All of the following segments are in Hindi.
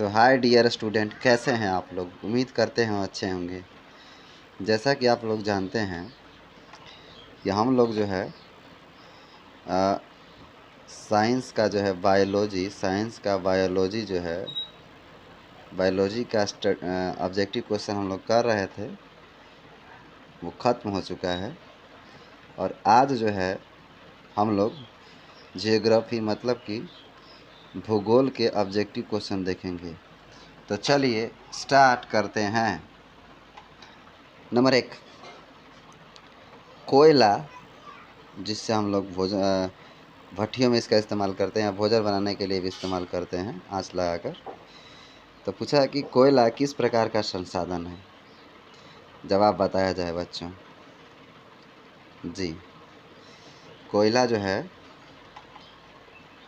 तो हाय डियर स्टूडेंट, कैसे हैं आप लोग। उम्मीद करते हैं अच्छे होंगे। जैसा कि आप लोग जानते हैं कि हम लोग जो है साइंस का जो है बायोलॉजी जो है बायोलॉजी का ऑब्जेक्टिव क्वेश्चन हम लोग कर रहे थे, वो ख़त्म हो चुका है। और आज जो है हम लोग जियोग्राफी मतलब कि भूगोल के ऑब्जेक्टिव क्वेश्चन देखेंगे। तो चलिए स्टार्ट करते हैं। नंबर 1, कोयला, जिससे हम लोग भोजन भट्टियों में इसका इस्तेमाल करते हैं या भोजन बनाने के लिए भी इस्तेमाल करते हैं आंच लगाकर। तो पूछा है कि कोयला किस प्रकार का संसाधन है। जवाब बताया जाए बच्चों। जी, कोयला जो है,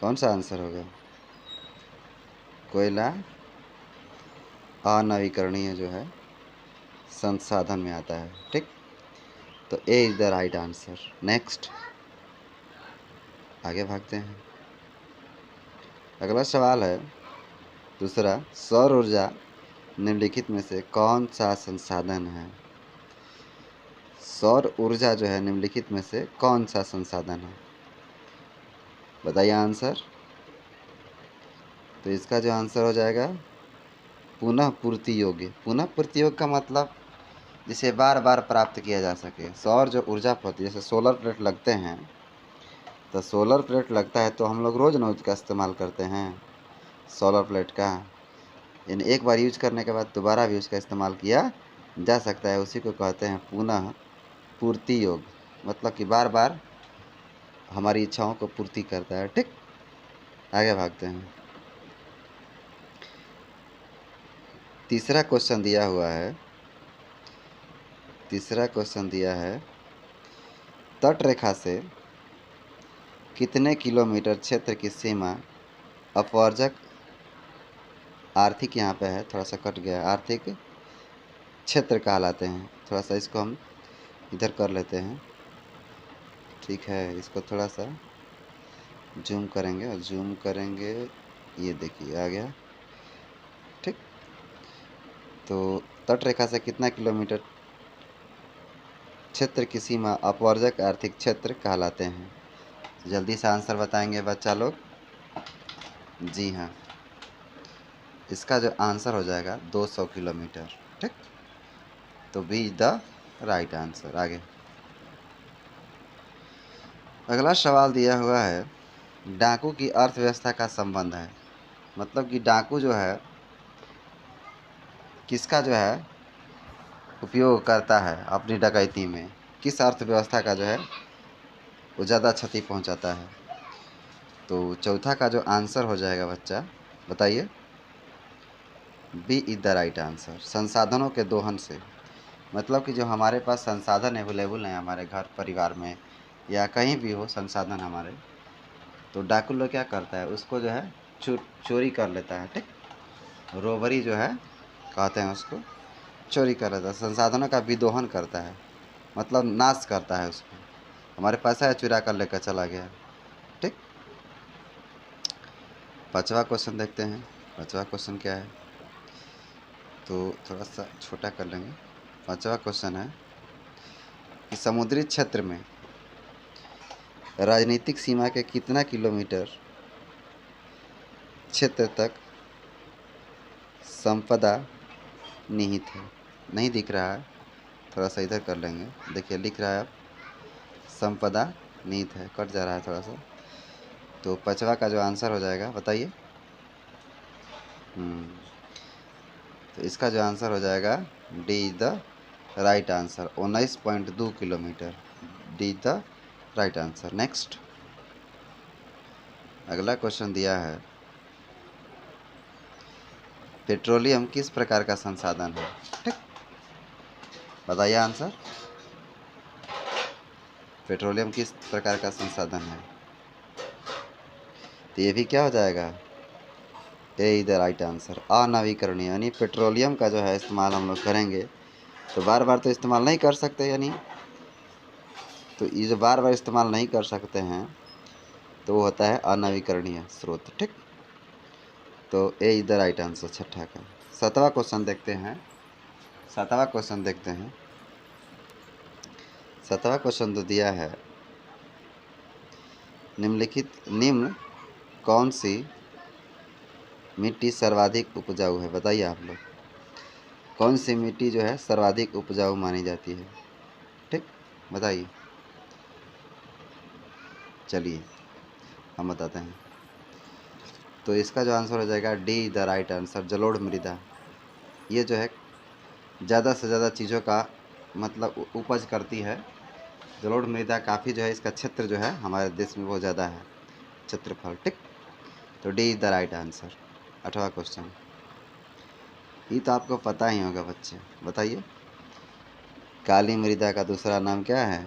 कौन सा आंसर होगा? कोयला अनवीकरणीय जो है संसाधन में आता है। ठीक, तो A is the right answer. Next, आगे भागते हैं। अगला सवाल है दूसरा, सौर ऊर्जा निम्नलिखित में से कौन सा संसाधन है? सौर ऊर्जा जो है निम्नलिखित में से कौन सा संसाधन है? बताइए आंसर। तो इसका जो आंसर हो जाएगा पुनः पूर्ति योग्य। पुनः पूर्ति योग्य का मतलब जिसे बार बार प्राप्त किया जा सके। सौर जो ऊर्जा होती है, जैसे सोलर प्लेट लगते हैं, तो सोलर प्लेट लगता है तो हम लोग रोज़ ना उसका इस्तेमाल करते हैं सोलर प्लेट का। यानी एक बार यूज करने के बाद दोबारा भी उसका इस्तेमाल किया जा सकता है। उसी को कहते हैं पुनः पूर्ति योग्य, मतलब कि बार बार हमारी इच्छाओं को पूर्ति करता है। ठीक, आगे भागते हैं। तीसरा क्वेश्चन दिया है तट रेखा से कितने किलोमीटर क्षेत्र की सीमा अपवर्जक आर्थिक, यहाँ पे है थोड़ा सा कट गया, आर्थिक क्षेत्र कहलाते हैं। थोड़ा सा इसको हम इधर कर लेते हैं। ठीक है, इसको थोड़ा सा जूम करेंगे और जूम करेंगे, ये देखिए आ गया। ठीक, तो तट रेखा से कितना किलोमीटर क्षेत्र की सीमा अपवर्जक आर्थिक क्षेत्र कहलाते हैं? जल्दी से आंसर बताएंगे बच्चा लोग। जी हाँ, इसका जो आंसर हो जाएगा 200 किलोमीटर। ठीक, तो B is the right answer. आगे अगला सवाल दिया हुआ है डाकू की अर्थव्यवस्था का संबंध है। मतलब कि डाकू जो है किसका जो है उपयोग करता है अपनी डकैती में, किस अर्थव्यवस्था का जो है वो ज़्यादा क्षति पहुंचाता है? तो चौथा का जो आंसर हो जाएगा बच्चा, बताइए। B is the right answer, संसाधनों के दोहन से। मतलब कि जो हमारे पास संसाधन अवेलेबल हैं हमारे घर परिवार में या कहीं भी हो संसाधन हमारे, तो डाकू लोग क्या करता है उसको जो है चोरी कर लेता है। ठीक, रोबरी जो है कहते हैं उसको, चोरी कर लेता है, संसाधनों का विदोहन करता है, मतलब नाश करता है उसको। हमारे पैसा है चुरा कर लेकर चला गया। ठीक, पांचवा क्वेश्चन देखते हैं। पांचवा क्वेश्चन क्या है, तो थोड़ा सा छोटा कर लेंगे। पांचवा क्वेश्चन है कि समुद्री क्षेत्र में राजनीतिक सीमा के कितना किलोमीटर क्षेत्र तक संपदा निहित है? नहीं दिख रहा है, थोड़ा सा इधर कर लेंगे। देखिए लिख रहा है अब संपदा निहित है, कट जा रहा है थोड़ा सा। तो पांचवा का जो आंसर हो जाएगा बताइए। तो इसका जो आंसर हो जाएगा D is the right answer, 19.2 kilometre. D is the right answer. Next, अगला क्वेश्चन दिया है पेट्रोलियम किस प्रकार का संसाधन है? ठीक, बताइए आंसर। पेट्रोलियम किस प्रकार का संसाधन है? तो ये भी क्या हो जाएगा, ए इज द राइट आंसर, अनवीकरणीय। यानी पेट्रोलियम का जो है इस्तेमाल हम लोग करेंगे तो बार बार तो इस्तेमाल नहीं कर सकते, यानी तो ये जो बार बार इस्तेमाल नहीं कर सकते हैं तो वो होता है अनवीकरणीय स्रोत। ठीक, तो A is the right answer छठा का। 7वां क्वेश्चन देखते हैं। 7वां क्वेश्चन देखते हैं। 7वां क्वेश्चन तो दिया है, निम्न कौन सी मिट्टी सर्वाधिक उपजाऊ है? बताइए आप लोग, कौन सी मिट्टी जो है सर्वाधिक उपजाऊ मानी जाती है? ठीक, बताइए। चलिए हम बताते हैं। तो इसका जो आंसर हो जाएगा डी द राइट आंसर, जलोढ़ मृदा। ये जो है ज़्यादा से ज़्यादा चीज़ों का मतलब उपज करती है। जलोढ़ मृदा काफ़ी जो है, इसका क्षेत्र जो है हमारे देश में बहुत ज़्यादा है, क्षेत्रफल। ठीक, तो D is the right answer. 8वां क्वेश्चन, ये तो आपको पता ही होगा बच्चे, बताइए। काली मृदा का दूसरा नाम क्या है?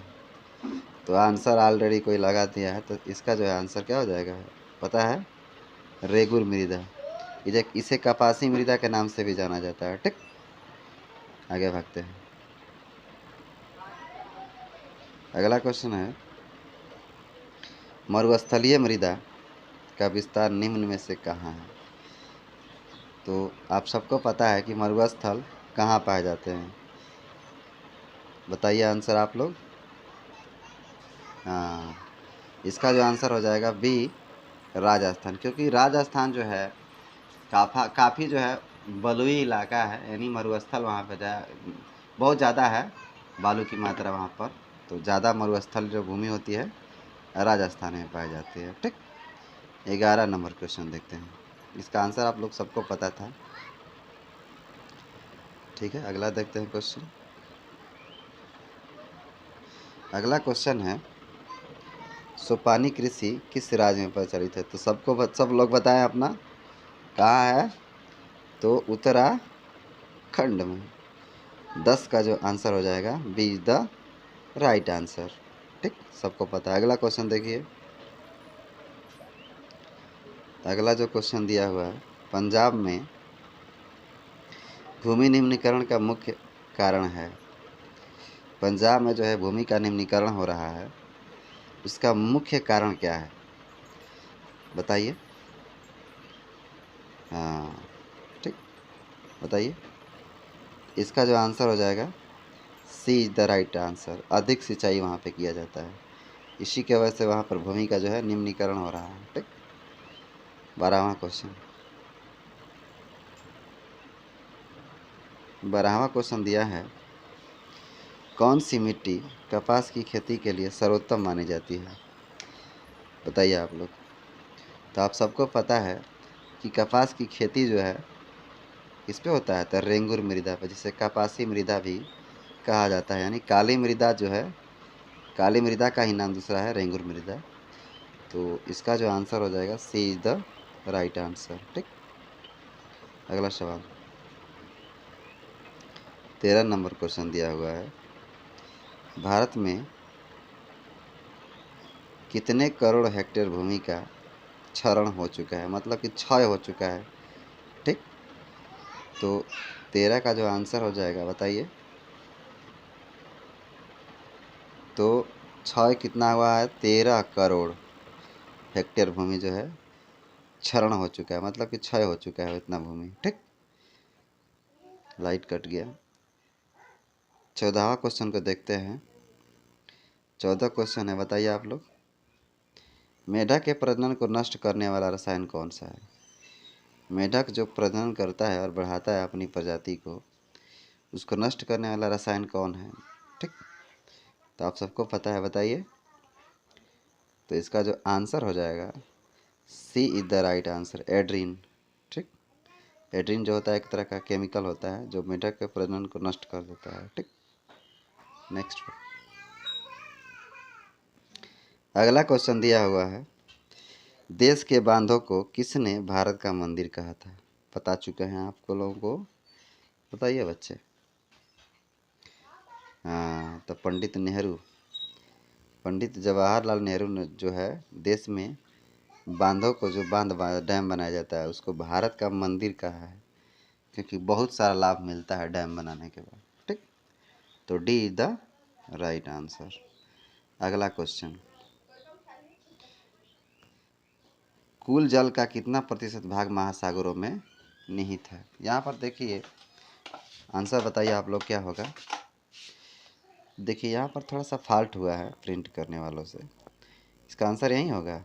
तो आंसर ऑलरेडी कोई लगा दिया है, तो इसका जो है आंसर क्या हो जाएगा, पता है? रेगुर मृदा। इसे कपासी मृदा के नाम से भी जाना जाता है। ठीक, आगे भागते हैं। अगला क्वेश्चन है, मरुस्थलीय मृदा का विस्तार निम्न में से कहाँ है? तो आप सबको पता है कि मरुस्थल कहाँ पाए जाते हैं? बताइए आंसर आप लोग। हाँ, इसका जो आंसर हो जाएगा बी, राजस्थान। क्योंकि राजस्थान जो है काफ़ी जो है बलुई इलाका है, यानी मरुस्थल वहाँ पे बहुत ज़्यादा है, बालू की मात्रा वहाँ पर। तो ज़्यादा मरुस्थल जो भूमि होती है राजस्थान में पाई जाती है। ठीक, 11 नंबर क्वेश्चन देखते हैं। इसका आंसर आप लोग सबको पता था। ठीक है, अगला देखते हैं क्वेश्चन। अगला क्वेश्चन है, सोपानी कृषि किस राज्य में प्रचलित है? तो सब लोग बताएं अपना, कहाँ है? तो उत्तराखंड में। 10 का जो आंसर हो जाएगा B is the right answer. ठीक, सबको पता है। अगला क्वेश्चन देखिए। अगला जो क्वेश्चन दिया हुआ है, पंजाब में भूमि निम्नीकरण का मुख्य कारण है। पंजाब में जो है भूमि का निम्नीकरण हो रहा है, उसका मुख्य कारण क्या है? बताइए। हाँ, ठीक, बताइए। इसका जो आंसर हो जाएगा C is the right answer. अधिक सिंचाई वहाँ पे किया जाता है, इसी के वजह से वहाँ पर भूमि का जो है निम्नीकरण हो रहा है। ठीक, 12वां क्वेश्चन। 12वां क्वेश्चन दिया है, कौन सी मिट्टी कपास की खेती के लिए सर्वोत्तम मानी जाती है? बताइए आप लोग। तो आप सबको पता है कि कपास की खेती जो है किस पे होता है? तो रेंगुर मृदा पे, जिसे कपासी मृदा भी कहा जाता है। यानी काली मृदा जो है, काली मृदा का ही नाम दूसरा है रेंगुर मृदा। तो इसका जो आंसर हो जाएगा C is the right answer. ठीक, अगला सवाल। 13 नंबर क्वेश्चन दिया हुआ है, भारत में कितने करोड़ हेक्टेयर भूमि का क्षरण हो चुका है, मतलब कि क्षय हो चुका है? ठीक, तो 13 का जो आंसर हो जाएगा, बताइए। तो क्षय कितना हुआ है? 13 करोड़ हेक्टेयर भूमि जो है क्षरण हो चुका है, मतलब कि क्षय हो चुका है इतना भूमि। ठीक, लाइट कट गया। 14वां क्वेश्चन को देखते हैं। 14 क्वेश्चन है, बताइए आप लोग। मेढक के प्रजनन को नष्ट करने वाला रसायन कौन सा है? मेढक जो प्रजनन करता है और बढ़ाता है अपनी प्रजाति को, उसको नष्ट करने वाला रसायन कौन है? ठीक, तो आप सबको पता है, बताइए। तो इसका जो आंसर हो जाएगा C is the right answer, एड्रीन। ठीक, एड्रीन जो होता है एक तरह का केमिकल होता है जो मेढक के प्रजनन को नष्ट कर देता है। ठीक, नेक्स्ट। अगला क्वेश्चन दिया हुआ है, देश के बांधों को किसने भारत का मंदिर कहा था? बता चुके हैं आपको लोगों को, बताइए बच्चे। हाँ, तो पंडित जवाहरलाल नेहरू ने जो है देश में बांधों को, जो डैम बनाया जाता है, उसको भारत का मंदिर कहा है, क्योंकि बहुत सारा लाभ मिलता है डैम बनाने के बाद। ठीक, तो D is the right answer. अगला क्वेश्चन, कुल जल का कितना प्रतिशत भाग महासागरों में निहित है। यहाँ पर देखिए आंसर बताइए आप लोग क्या होगा। देखिए यहाँ पर थोड़ा सा फॉल्ट हुआ है प्रिंट करने वालों से, इसका आंसर यही होगा,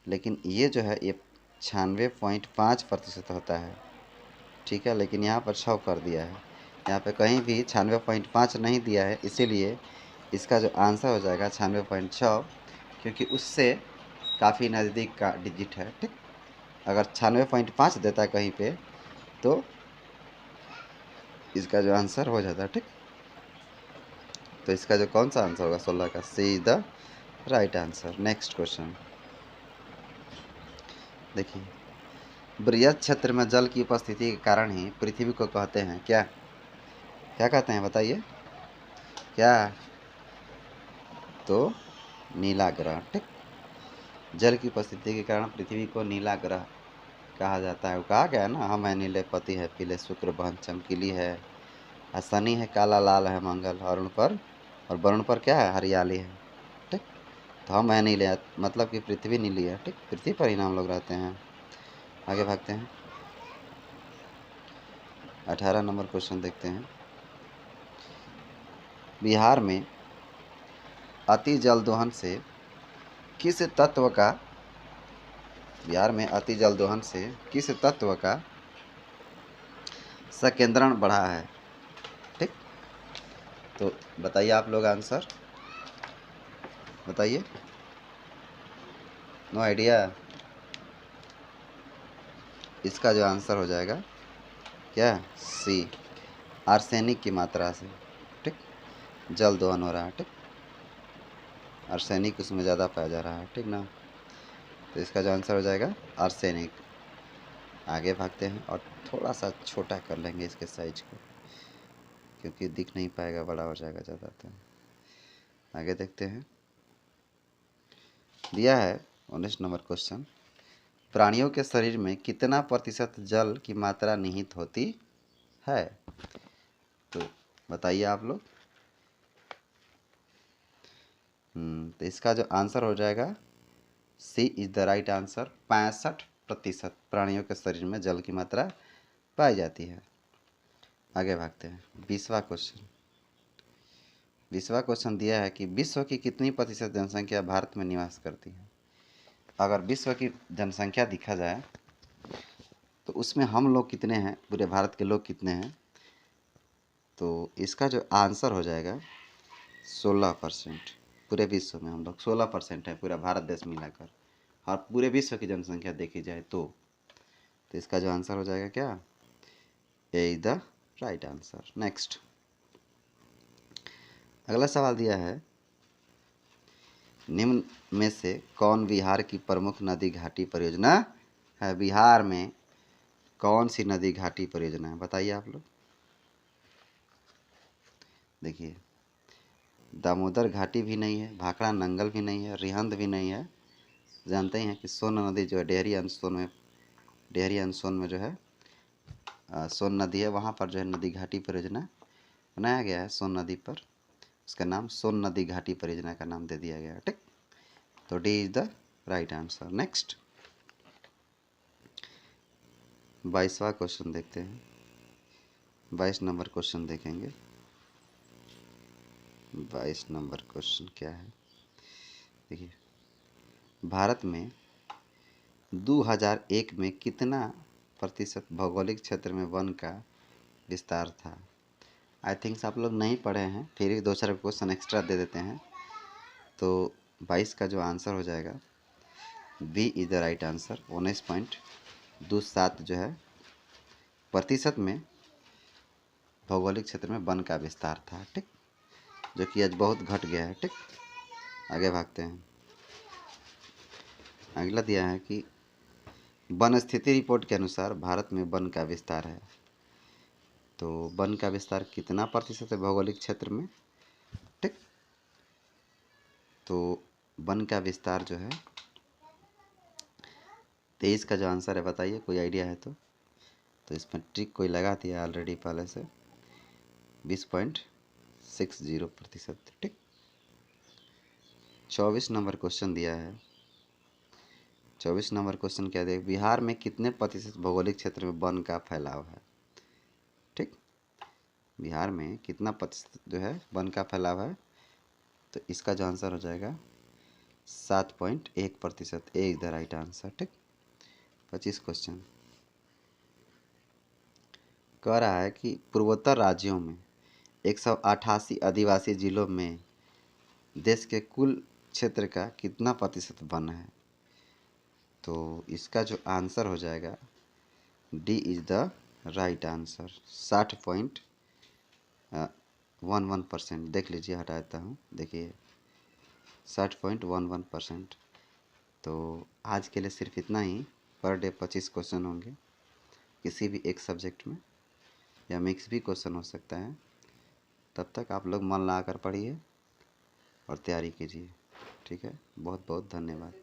लेकिन ये जो है ये 96.5% होता है, ठीक है। लेकिन यहाँ पर 6 कर दिया है, यहाँ पे कहीं भी 96.5 नहीं दिया है, इसीलिए इसका जो आंसर हो जाएगा 96.6, क्योंकि उससे काफ़ी नज़दीक का डिजिट है, ठीक। अगर 96.5 देता है कहीं पे तो इसका जो आंसर हो जाता है, ठीक। तो इसका जो कौन सा आंसर होगा 16 का, C is the right answer. Next question देखिए, बृहत क्षेत्र में जल की उपस्थिति के कारण ही पृथ्वी को कहते हैं क्या, क्या कहते हैं बताइए क्या, तो नीला ग्रह, ठीक। जल की उपस्थिति के कारण पृथ्वी को नीला ग्रह कहा जाता है। वो कहा गया है ना, हम है नीले, पति है पीले, शुक्र बहन चमकीली है, और शनि है काला लाल है मंगल, और वरुण पर क्या है हरियाली है, ठीक। तो हम है नीले, मतलब कि पृथ्वी नीली है, ठीक। पृथ्वी पर ही ना हम लोग रहते हैं। आगे भागते हैं, 18 नंबर क्वेश्चन देखते हैं। बिहार में अति जल दोहन से किस तत्व का, बिहार में अति जल दोहन से किस तत्व का संकेंद्रण बढ़ा है, ठीक। तो बताइए आप लोग आंसर बताइए, नो आइडिया। इसका जो आंसर हो जाएगा क्या, सी, आर्सेनिक की मात्रा से, ठीक। जल दोहन हो रहा है, ठीक। आर्सेनिक उसमें ज़्यादा पाया जा रहा है, ठीक ना। तो इसका जो आंसर हो जाएगा आर्सेनिक। आगे भागते हैं और थोड़ा सा छोटा कर लेंगे इसके साइज को, क्योंकि दिख नहीं पाएगा, बड़ा हो जाएगा ज़्यादा। तो आगे देखते हैं, दिया है 19 नंबर क्वेश्चन, प्राणियों के शरीर में कितना प्रतिशत जल की मात्रा निहित होती है। तो बताइए आप लोग। तो इसका जो आंसर हो जाएगा C is the right answer. 65% प्राणियों के शरीर में जल की मात्रा पाई जाती है। आगे भागते हैं, 20वां क्वेश्चन। 20वां क्वेश्चन दिया है कि विश्व की कितनी प्रतिशत जनसंख्या भारत में निवास करती है। अगर विश्व की जनसंख्या देखा जाए तो उसमें हम लोग कितने हैं, पूरे भारत के लोग कितने हैं, तो इसका जो आंसर हो जाएगा 16%। पूरे विश्व में हम लोग 16% है, पूरा भारत देश मिलाकर, और पूरे विश्व की जनसंख्या देखी जाए तो इसका जो आंसर हो जाएगा क्या, A is the right answer. Next, अगला सवाल दिया है, निम्न में से कौन बिहार की प्रमुख नदी घाटी परियोजना है। बिहार में कौन सी नदी घाटी परियोजना है, बताइए आप लोग। देखिए, दामोदर घाटी भी नहीं है, भाखड़ा नंगल भी नहीं है, रिहंद भी नहीं है। जानते ही हैं कि सोन नदी जो है डेहरी अनसोन में जो है सोन नदी है, वहाँ पर जो है नदी घाटी परियोजना बनाया गया है सोन नदी पर। उसका नाम सोन नदी घाटी परियोजना का नाम दे दिया गया है, ठीक। तो D is the right answer. Next, 22वां क्वेश्चन देखते हैं। 22 नंबर क्वेश्चन देखेंगे। 22 नंबर क्वेश्चन क्या है, देखिए, भारत में 2001 में कितना प्रतिशत भौगोलिक क्षेत्र में वन का विस्तार था। आई थिंक आप लोग नहीं पढ़े हैं, फिर भी 2-4 क्वेश्चन एक्स्ट्रा दे देते हैं। तो 22 का जो आंसर हो जाएगा B is the right answer. 19.27 जो है प्रतिशत में भौगोलिक क्षेत्र में वन का विस्तार था, ठीक, जो कि आज बहुत घट गया है, ठीक। आगे भागते हैं, अगला दिया है कि वन स्थिति रिपोर्ट के अनुसार भारत में वन का विस्तार है। तो वन का विस्तार कितना प्रतिशत है भौगोलिक क्षेत्र में, ठीक। तो वन का विस्तार जो है 23 का जो आंसर है, बताइए कोई आइडिया है तो इसमें ट्रिक कोई लगा दिया ऑलरेडी पहले से। 20.60%, ठीक। 24 नंबर क्वेश्चन दिया है। 24 नंबर क्वेश्चन क्या देख, बिहार में कितने प्रतिशत भौगोलिक क्षेत्र में वन का फैलाव है। ठीक, बिहार में कितना प्रतिशत जो है वन का फैलाव है, तो इसका जो आंसर हो जाएगा 7.1%। ए इज द राइट आंसर। ठीक, 25 क्वेश्चन कह रहा है कि पूर्वोत्तर राज्यों में 188 आदिवासी जिलों में देश के कुल क्षेत्र का कितना प्रतिशत वन है। तो इसका जो आंसर हो जाएगा D is the right answer, 60.11%। देख लीजिए, हटा देता हूँ, देखिए 60.11%। तो आज के लिए सिर्फ इतना ही। पर डे 25 क्वेश्चन होंगे किसी भी एक सब्जेक्ट में, या मिक्स भी क्वेश्चन हो सकता है। तब तक आप लोग मन लगा कर पढ़िए और तैयारी कीजिए। ठीक है, बहुत बहुत धन्यवाद।